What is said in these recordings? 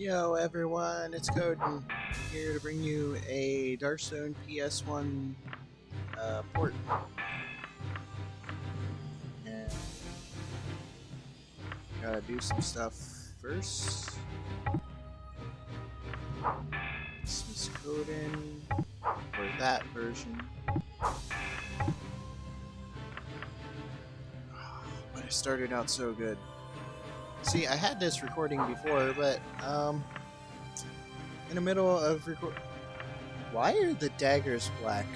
Yo everyone, it's Codin here to bring you a Darkstone PS1 port. And gotta do some stuff first. Dismiss Codin for that version. But it started out so good. See, I had this recording before, but in the middle of record. Why are the daggers black?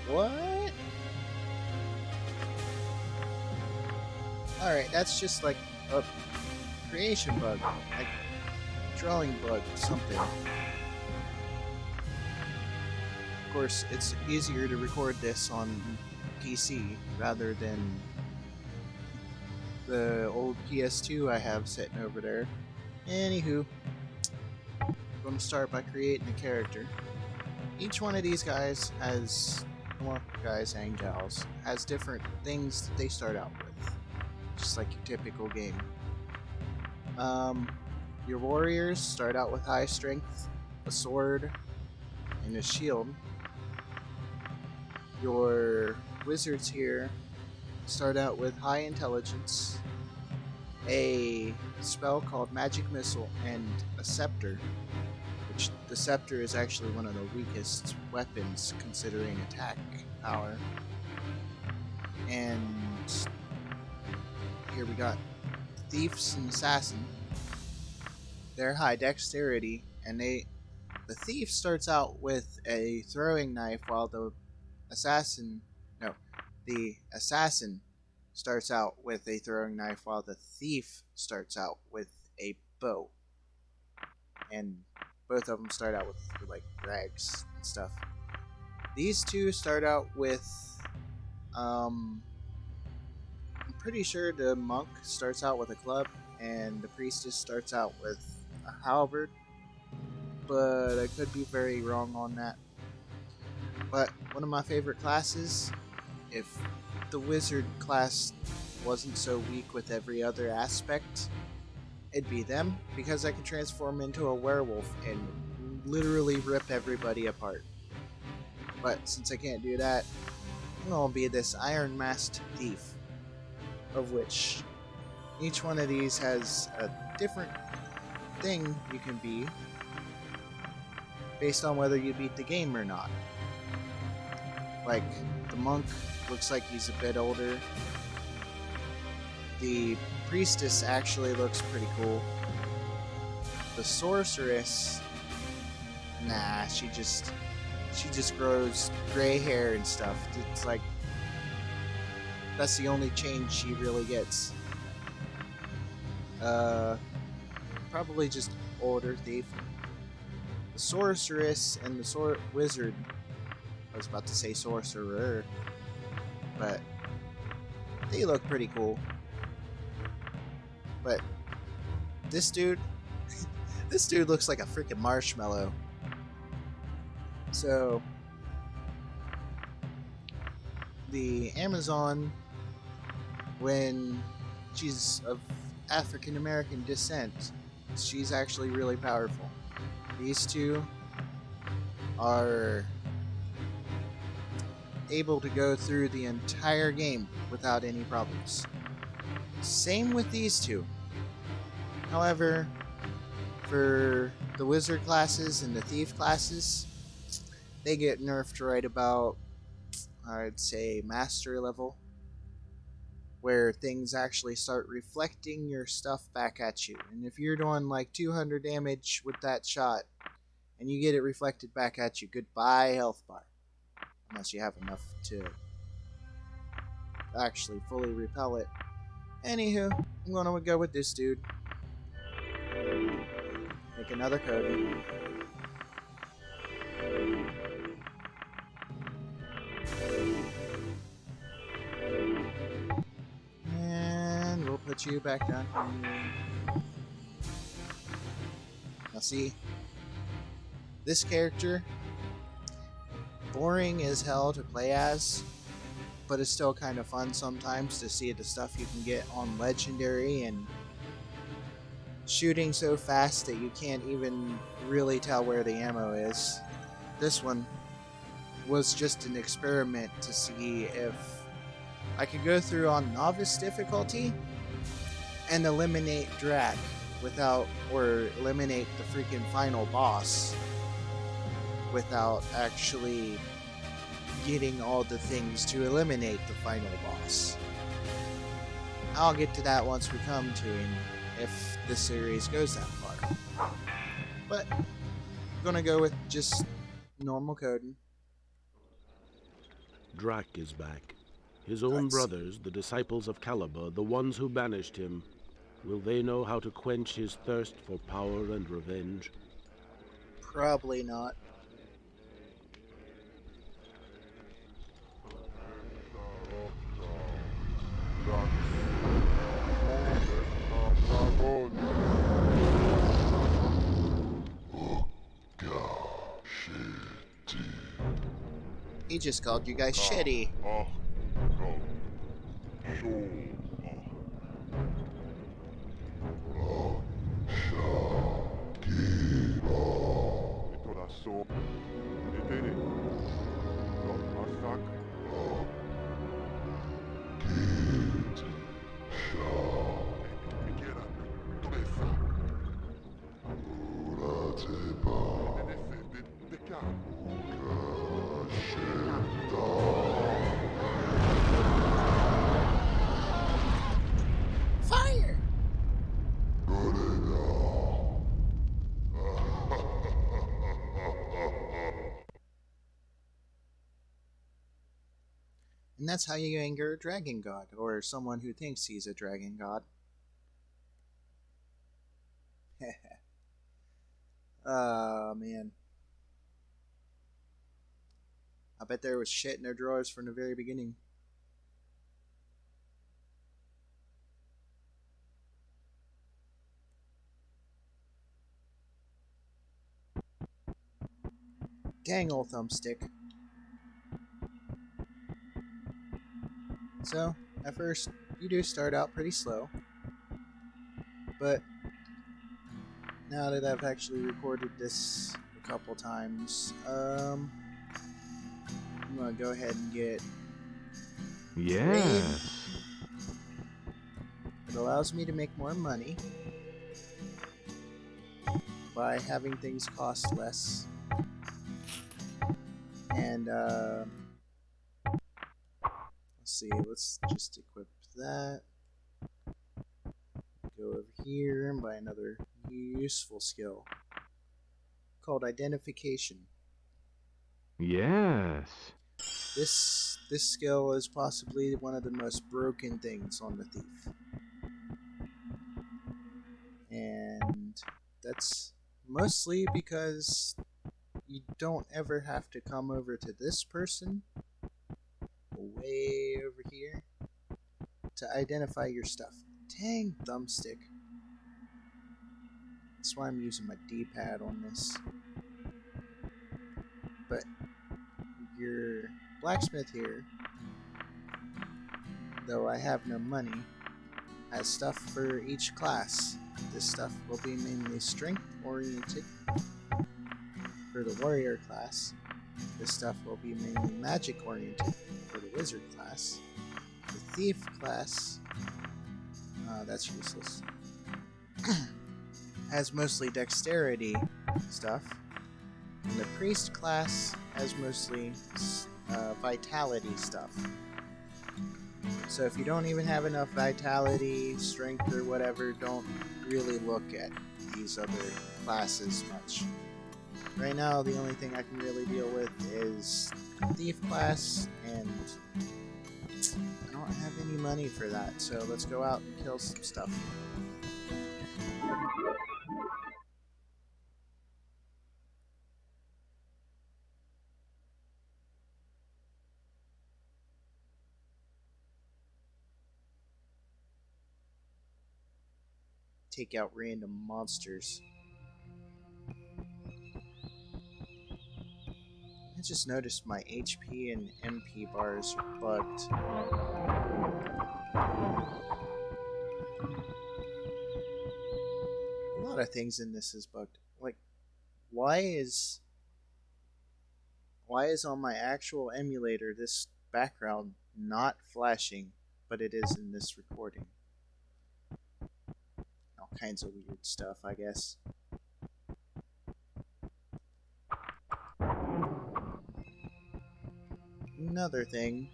What? Alright, that's just like a creation bug. Like drawing bug, something. Of course, it's easier to record this on PC rather than the old PS2 I have sitting over there. Anywho, I'm going to start by creating a character. Each one of these guys has, well, guys and gals, has different things that they start out with, just like your typical game. Your warriors start out with high strength, a sword, and a shield. Your wizards here start out with high intelligence, a spell called Magic Missile, and a scepter, which the scepter is actually one of the weakest weapons considering attack power. And here we got thieves and assassin. They're high dexterity, and the thief starts out with the assassin starts out with a throwing knife, while the thief starts out with a bow. And both of them start out with like rags and stuff. These two start out with I'm pretty sure the monk starts out with a club and the priestess starts out with a halberd, but I could be very wrong on that. But one of my favorite classes, if the wizard class wasn't so weak with every other aspect, it'd be them, because I can transform into a werewolf and literally rip everybody apart. But since I can't do that, I'm gonna be this iron masked thief, of which each one of these has a different thing you can be based on whether you beat the game or not. Like, the monk looks like he's a bit older. The priestess actually looks pretty cool. The sorceress, nah, she just grows gray hair and stuff. It's like, that's the only change she really gets. Probably just older thief. The sorceress and the wizard, I was about to say sorcerer, but they look pretty cool. But this dude, this dude looks like a freaking marshmallow. So the Amazon, when she's of African American descent, she's actually really powerful. These two are able to go through the entire game without any problems. Same with these two. However, for the wizard classes and the thief classes, they get nerfed right about, I'd say, master level, where things actually start reflecting your stuff back at you. And if you're doing like 200 damage with that shot, and you get it reflected back at you, goodbye health bar. Unless you have enough to actually fully repel it. Anywho, I'm gonna go with this dude. Make another code. And we'll put you back down here. Now see, this character, boring as hell to play as, but it's still kind of fun sometimes to see the stuff you can get on Legendary and shooting so fast that you can't even really tell where the ammo is. This one was just an experiment to see if I could go through on novice difficulty and eliminate drag without, or eliminate the freaking final boss without actually getting all the things to eliminate the final boss. I'll get to that once we come to him, if this series goes that far. But I'm gonna go with just normal Codin. Drak is back. His own brothers, the disciples of Caliber, the ones who banished him, will they know how to quench his thirst for power and revenge? Probably not. He just called you guys shitty. Fire! And that's how you anger a dragon god, or someone who thinks he's a dragon god. Oh, man. I bet there was shit in their drawers from the very beginning. Dang old thumbstick. So, at first, you do start out pretty slow. But now that I've actually recorded this a couple times, I'm gonna go ahead and get Yes. It allows me to make more money by having things cost less. And let's see, let's just equip that. Go over here and buy another useful skill called identification. Yes. This skill is possibly one of the most broken things on the thief. And that's mostly because you don't ever have to come over to this person way over here to identify your stuff. Dang thumbstick. That's why I'm using my D-pad on this. But your blacksmith here, though I have no money, has stuff for each class. This stuff will be mainly strength oriented for the warrior class. This stuff will be mainly magic oriented for the wizard class. The thief class, that's useless, has mostly dexterity stuff. And the priest class has mostly vitality stuff. So if you don't even have enough vitality, strength, or whatever, don't really look at these other classes much. Right now, the only thing I can really deal with is thief class, and I don't have any money for that, so let's go out and kill some stuff. Take out random monsters. I just noticed my HP and MP bars are bugged. A lot of things in this is bugged. Like, why is on my actual emulator this background not flashing, but it is in this recording? All kinds of weird stuff, I guess. Another thing.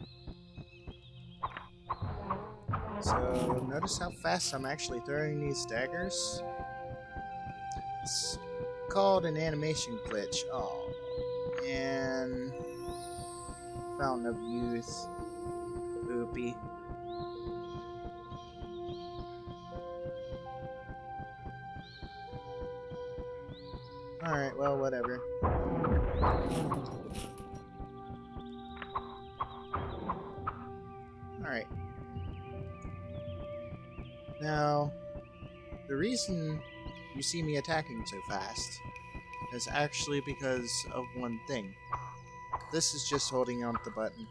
So, notice how fast I'm actually throwing these daggers? It's called an animation glitch. Oh, and Fountain of Youth. Oopie. Alright, well, whatever. Alright. Now, the reason you see me attacking so fast is actually because of one thing. This is just holding on to the button.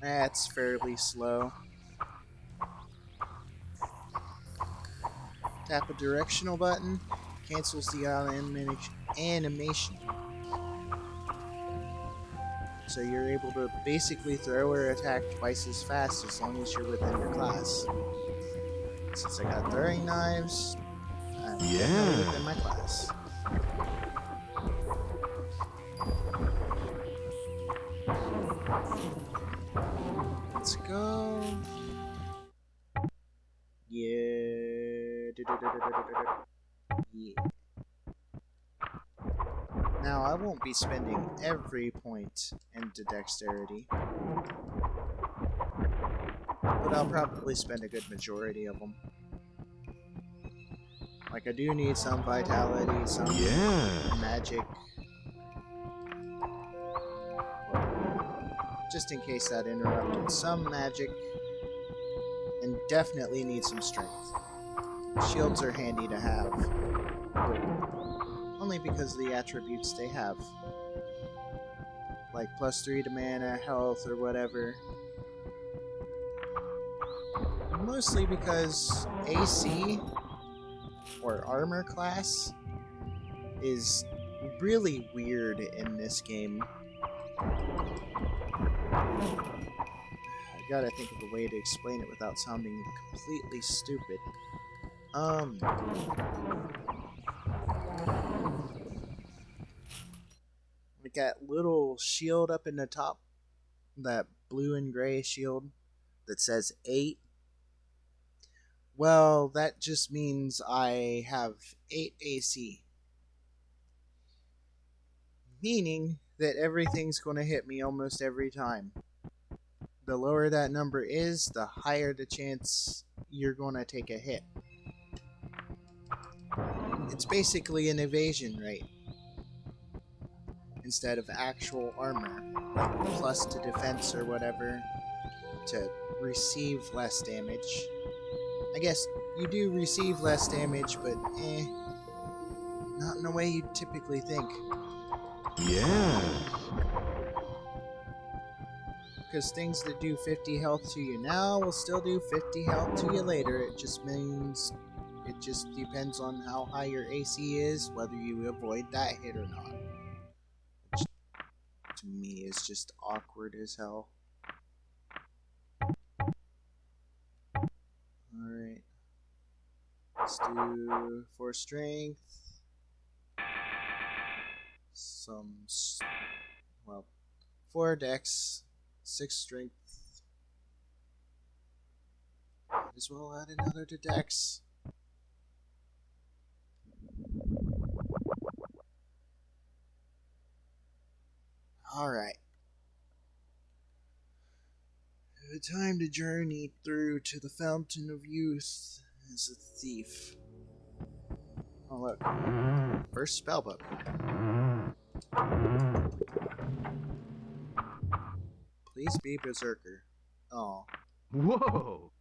That's fairly slow. Tap a directional button, cancels the animation. So you're able to basically throw or attack twice as fast as long as you're within your class. Since I got throwing knives, I'm definitely within my class. Let's go. Yeah. Yeah. Now, I won't be spending every point into dexterity, but I'll probably spend a good majority of them. Like, I do need some vitality, some magic. Just in case that interrupted. Some magic. And definitely need some strength. Shields are handy to have. Only because of the attributes they have. Like +3 to mana, health, or whatever. Mostly because AC, or armor class, is really weird in this game. I gotta think of a way to explain it without sounding completely stupid. Like that little shield up in the top, that blue and gray shield that says 8. Well, that just means I have 8 AC. Meaning that everything's going to hit me almost every time. The lower that number is, the higher the chance you're going to take a hit. It's basically an evasion rate instead of actual armor, like plus to defense or whatever, to receive less damage. I guess you do receive less damage, but not in the way you typically think. Yeah. Because things that do 50 health to you now will still do 50 health to you later. It just means it just depends on how high your AC is, whether you avoid that hit or not. Which to me is just awkward as hell. Alright. Let's do 4 strength. Some, 4 dex, 6 strength. Might as well add another to dex. Alright. Time to journey through to the Fountain of Youth as a thief. Oh look. First spellbook. Please be Berserker. Oh. Whoa!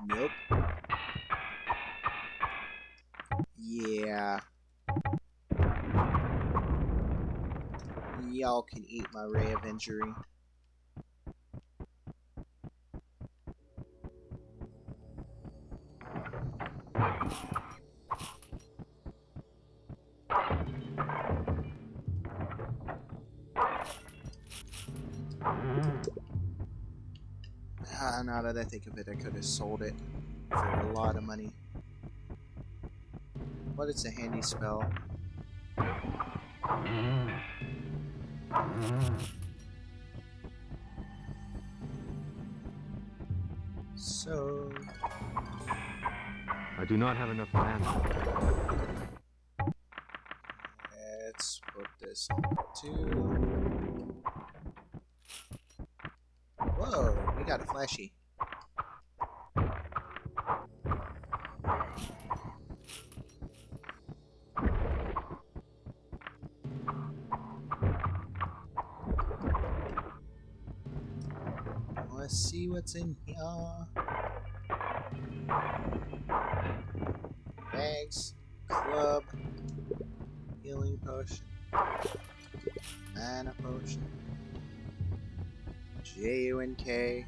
Nope. Yeah. y'all can eat my ray of injury. Now that I think of it, I could have sold it for a lot of money. But it's a handy spell. So... I do not have enough land. let's put this on too. Whoa, we got a flashy. Let's see what's in here. Bags, club, healing potion, mana potion, JUNK.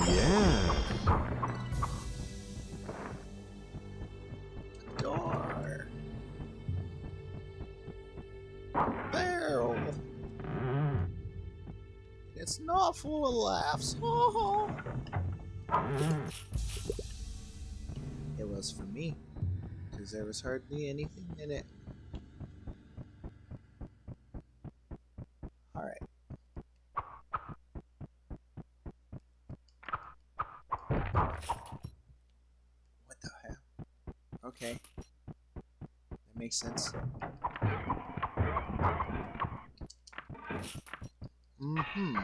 Yeah. Door. Barrel. It's not full of laughs. Oh. It was for me, because there was hardly anything in it. Alright. What the hell? Okay. That makes sense. Mm-hmm.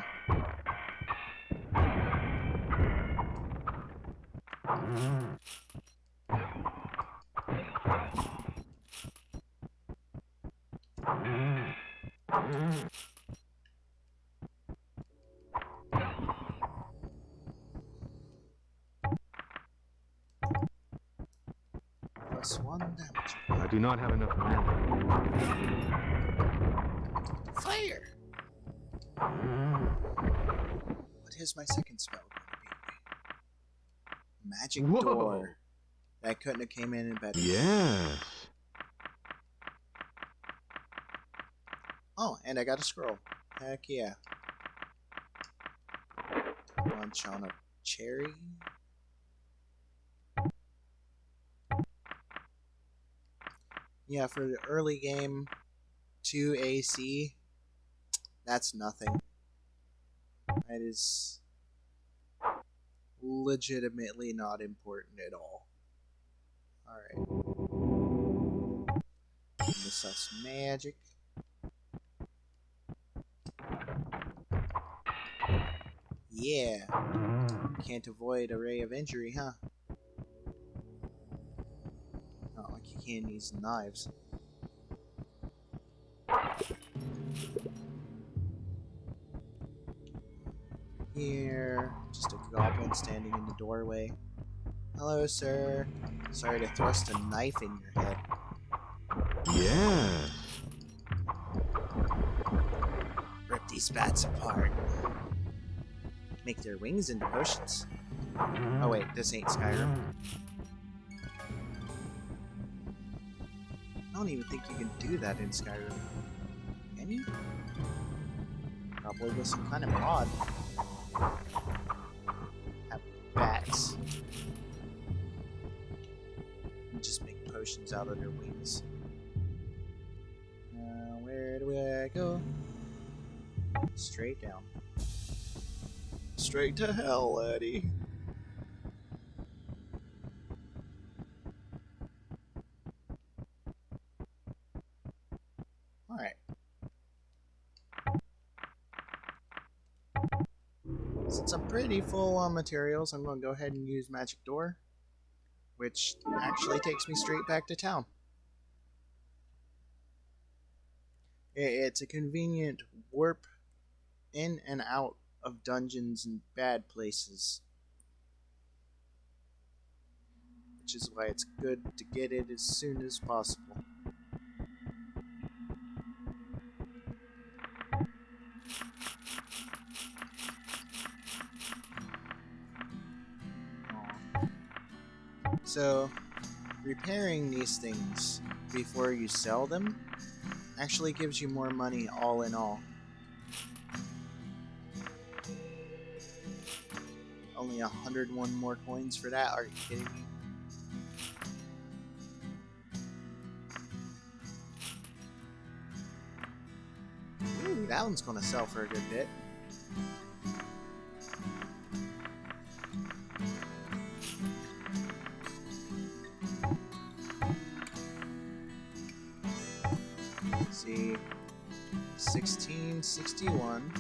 +1 damage. I do not have enough land. Fire! What is my second spell going to be? Magic Whoa. door. That couldn't have came in better. Yes. Oh, and I got a scroll. Heck yeah. Lunch on a cherry. Yeah, for the early game, 2 AC, that's nothing. That is legitimately not important at all. Alright. Miss us magic. Yeah. Can't avoid a ray of injury, huh? Not like you can use knives. Here, just a goblin standing in the doorway. Hello, sir. Sorry to thrust a knife in your head. Yes. Rip these bats apart. Make their wings into potions. Oh wait, this ain't Skyrim. I don't even think you can do that in Skyrim. Can you? Probably with some kind of mod. Have bats. And just make potions out of their wings. Now, where do I go? Straight down. Straight to hell, Eddie. Alright. Since I'm pretty full on materials, I'm going to go ahead and use Magic Door, which actually takes me straight back to town. It's a convenient warp in and out of dungeons and bad places which is why it's good to get it as soon as possible. So, repairing these things before you sell them actually gives you more money all in all. Only 101 more coins for that? Are you kidding me? Ooh, that one's gonna sell for a good bit. Let's see, 1661.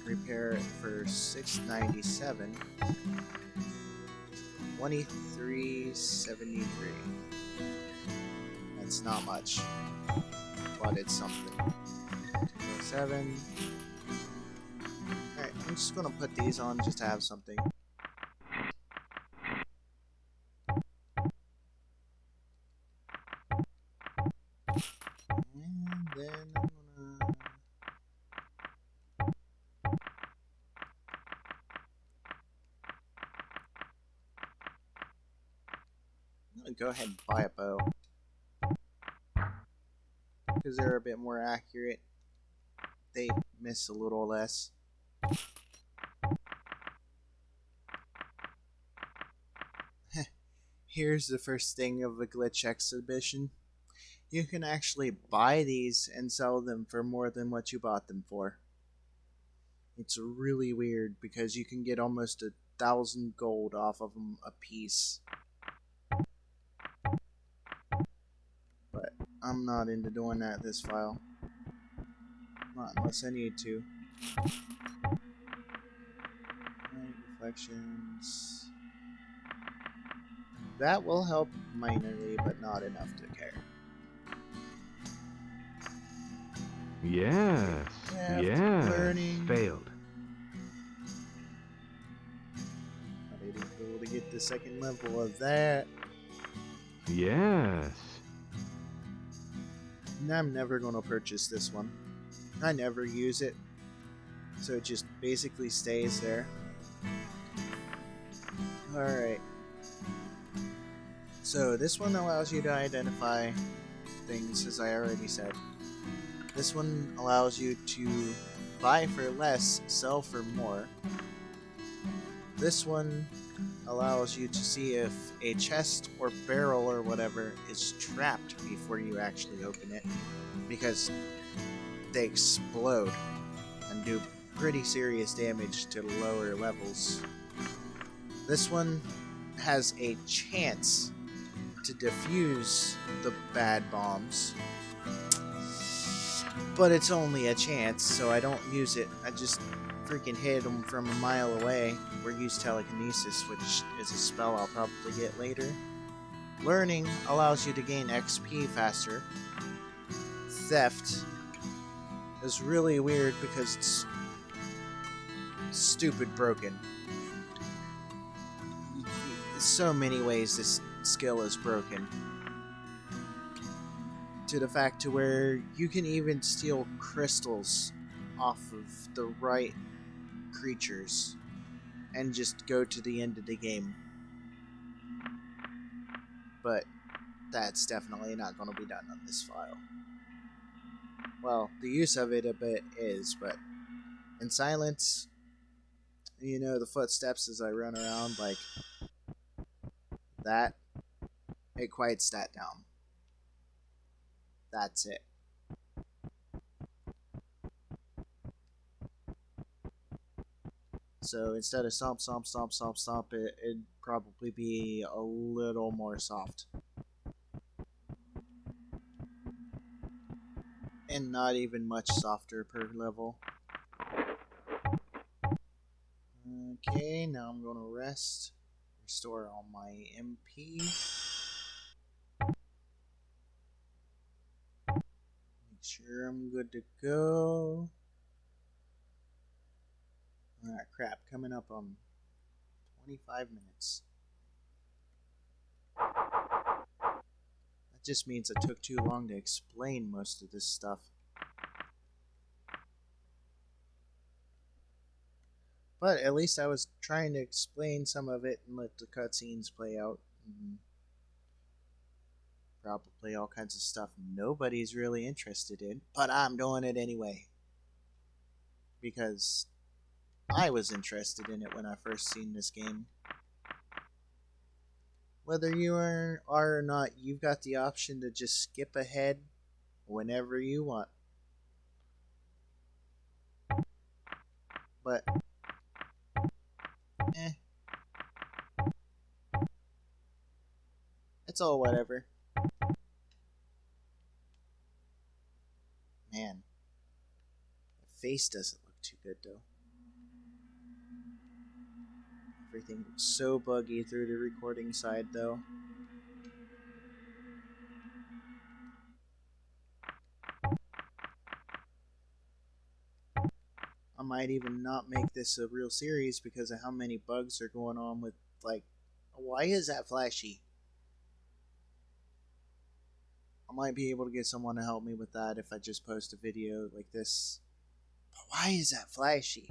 Repair it for 697. 2373. That's not much, but it's something. 207. Alright, I'm just gonna put these on just to have something. And then I'm gonna go ahead and buy a bow, because they're a bit more accurate. They miss a little less. Here's the first thing of a glitch exhibition. You can actually buy these and sell them for more than what you bought them for. It's really weird because you can get almost 1,000 gold off of them a piece. But I'm not into doing that this file. Not unless I need to. Light reflections. That will help minorly, but not enough to care. Yes. Yes. Learning. Failed. Not even cool to get the second level of that. Yes. And I'm never going to purchase this one. I never use it, so it just basically stays there. Alright. So this one allows you to identify things, as I already said. This one allows you to buy for less, sell for more. This one allows you to see if a chest or barrel or whatever is trapped before you actually open it, because they explode and do pretty serious damage to lower levels. This one has a chance to defuse the bad bombs, but it's only a chance, so I don't use it. I just freaking hit them from a mile away, or use telekinesis, which is a spell I'll probably get later. Learning allows you to gain XP faster. Theft is really weird because it's stupid broken. So many ways this skill is broken, to the fact to where you can even steal crystals off of the right creatures and just go to the end of the game. But that's definitely not going to be done on this file. Well, the use of it a bit is, but in silence, you know, the footsteps as I run around like that, it quiets that down. That's it. So instead of stomp, stomp, stomp, stomp, stomp, it'd probably be a little more soft. And not even much softer per level. Okay, now I'm going to rest. Restore all my MP. Make sure I'm good to go. Ah, crap, coming up on 25 minutes. just means it took too long to explain most of this stuff. But at least I was trying to explain some of it and let the cutscenes play out. And probably all kinds of stuff nobody's really interested in. But I'm doing it anyway. Because I was interested in it when I first seen this game. Whether you are or not, you've got the option to just skip ahead whenever you want. But, eh. It's all whatever. Man. The face doesn't look too good, though. Everything looks so buggy through the recording side, though. I might even not make this a real series because of how many bugs are going on with, like, why is that flashy? I might be able to get someone to help me with that if I just post a video like this. But why is that flashy?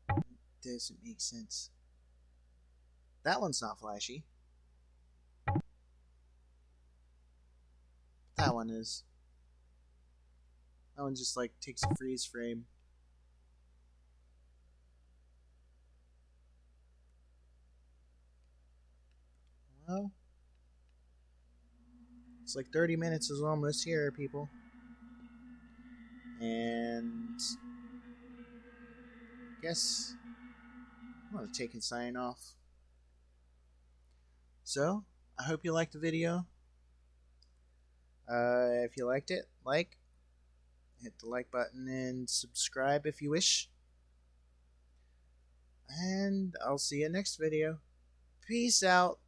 It doesn't make sense. That one's not flashy. That one is. That one just like takes a freeze frame. Well, it's like 30 minutes is almost here, people. And I guess I'm gonna take and sign off. So, I hope you liked the video. If you liked it, hit the like button and subscribe if you wish. And I'll see you next video. Peace out.